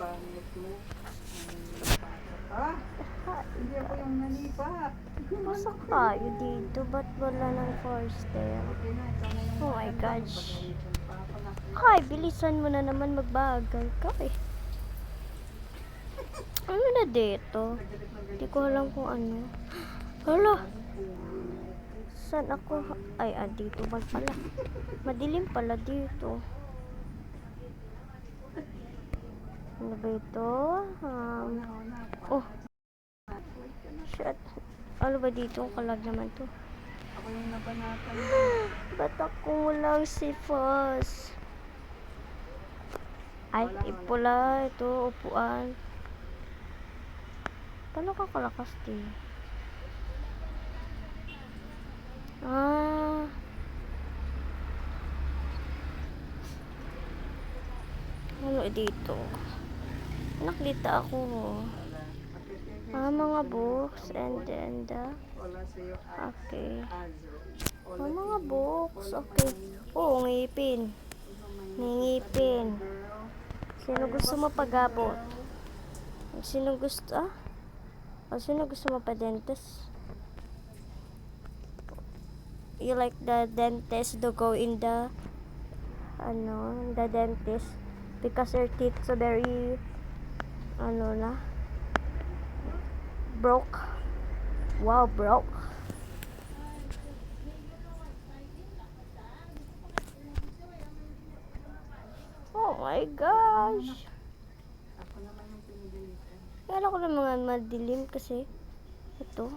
pangit mo. Hindi ako yung nanipa. Masa kayo dito? Ba't wala ng foster? Oh my gosh. Ay, bilisan mo na naman, magbagal ka eh. Ano na dito? Hindi ko alam kung ano. Hala! Saan ako? Ay, dito man pala. Madilim pala dito. Ano ba ito? Oh. Shit. Ano ba dito? Kalag naman to. Ako yung nabanatan. Ba't ako walang sifas? Ay, ipula. Ito, upuan. Paano ka kalakas din? Ano dito? Nakita ako. Mga books and then okay. Mga books. Okay. Oh, ngipin. May ngipin. Sino gusto mo pag-abot? Sino gusto? Sino gusto mo pa-dentist? You like the dentist to go in the the dentist because your teeth so very broke. Wow, broke. Oh my gosh. Ako naman yung pinagalitan. Kaya ko na mga madilim kasi ito.